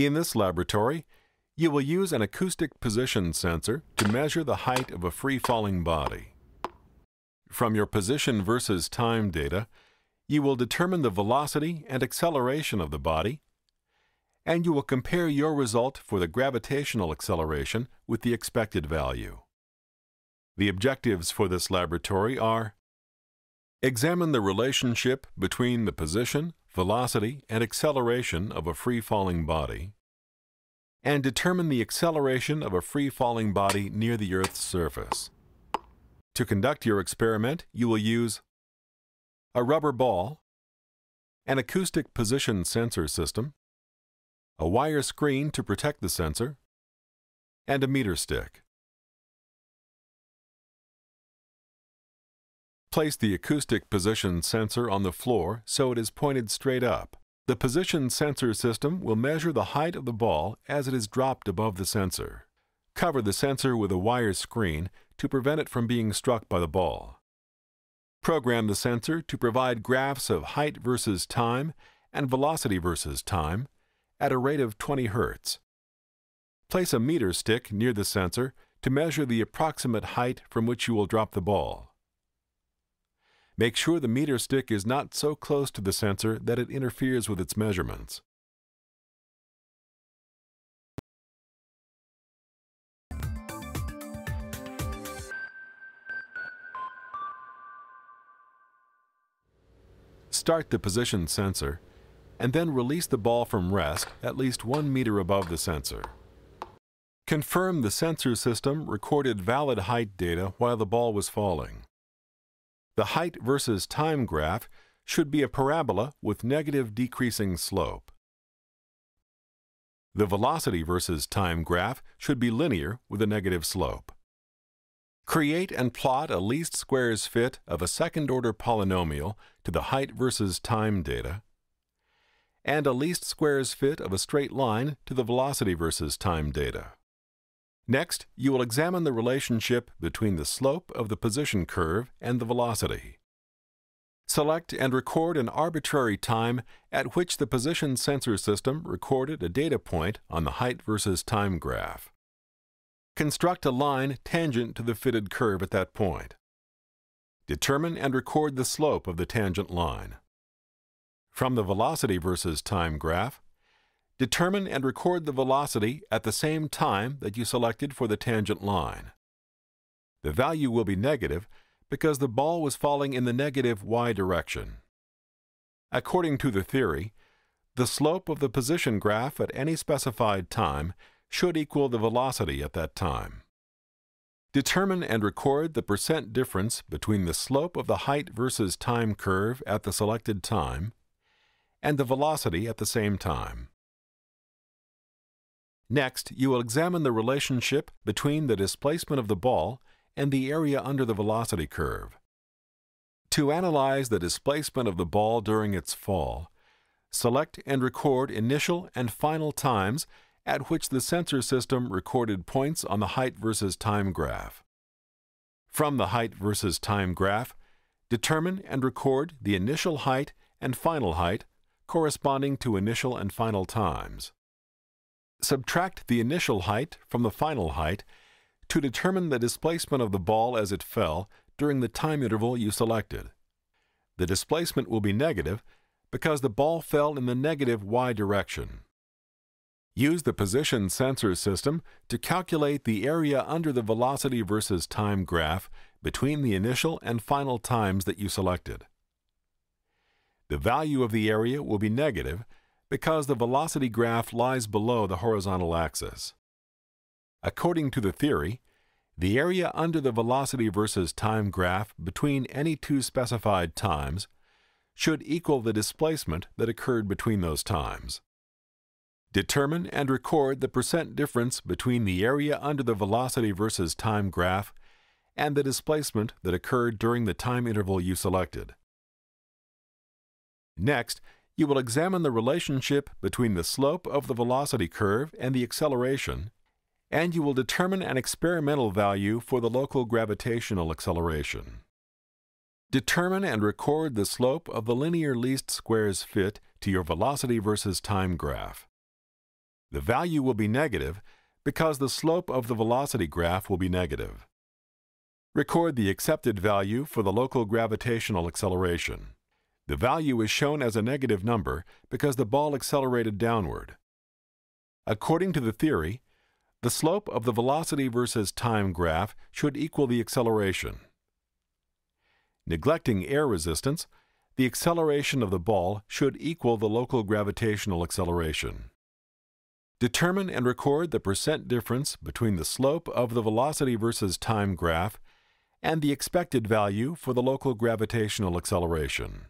In this laboratory, you will use an acoustic position sensor to measure the height of a free-falling body. From your position versus time data, you will determine the velocity and acceleration of the body, and you will compare your result for the gravitational acceleration with the expected value. The objectives for this laboratory are: examine the relationship between the position, velocity, and acceleration of a free-falling body, and determine the acceleration of a free-falling body near the Earth's surface. To conduct your experiment, you will use a rubber ball, an acoustic position sensor system, a wire screen to protect the sensor, and a meter stick. Place the acoustic position sensor on the floor so it is pointed straight up. The position sensor system will measure the height of the ball as it is dropped above the sensor. Cover the sensor with a wire screen to prevent it from being struck by the ball. Program the sensor to provide graphs of height versus time and velocity versus time at a rate of 20 Hz. Place a meter stick near the sensor to measure the approximate height from which you will drop the ball. Make sure the meter stick is not so close to the sensor that it interferes with its measurements. Start the position sensor and then release the ball from rest at least 1 meter above the sensor. Confirm the sensor system recorded valid height data while the ball was falling. The height versus time graph should be a parabola with negative decreasing slope. The velocity versus time graph should be linear with a negative slope. Create and plot a least squares fit of a second-order polynomial to the height versus time data, and a least squares fit of a straight line to the velocity versus time data. Next, you will examine the relationship between the slope of the position curve and the velocity. Select and record an arbitrary time at which the position sensor system recorded a data point on the height versus time graph. Construct a line tangent to the fitted curve at that point. Determine and record the slope of the tangent line. From the velocity versus time graph, determine and record the velocity at the same time that you selected for the tangent line. The value will be negative because the ball was falling in the negative y direction. According to the theory, the slope of the position graph at any specified time should equal the velocity at that time. Determine and record the percent difference between the slope of the height versus time curve at the selected time and the velocity at the same time. Next, you will examine the relationship between the displacement of the ball and the area under the velocity curve. To analyze the displacement of the ball during its fall, select and record initial and final times at which the sensor system recorded points on the height versus time graph. From the height versus time graph, determine and record the initial height and final height corresponding to initial and final times. Subtract the initial height from the final height to determine the displacement of the ball as it fell during the time interval you selected. The displacement will be negative because the ball fell in the negative y direction. Use the position sensor system to calculate the area under the velocity versus time graph between the initial and final times that you selected. The value of the area will be negative because the velocity graph lies below the horizontal axis. According to the theory, the area under the velocity versus time graph between any two specified times should equal the displacement that occurred between those times. Determine and record the percent difference between the area under the velocity versus time graph and the displacement that occurred during the time interval you selected. Next, you will examine the relationship between the slope of the velocity curve and the acceleration, and you will determine an experimental value for the local gravitational acceleration. Determine and record the slope of the linear least squares fit to your velocity versus time graph. The value will be negative because the slope of the velocity graph will be negative. Record the accepted value for the local gravitational acceleration. The value is shown as a negative number because the ball accelerated downward. According to the theory, the slope of the velocity versus time graph should equal the acceleration. Neglecting air resistance, the acceleration of the ball should equal the local gravitational acceleration. Determine and record the percent difference between the slope of the velocity versus time graph and the expected value for the local gravitational acceleration.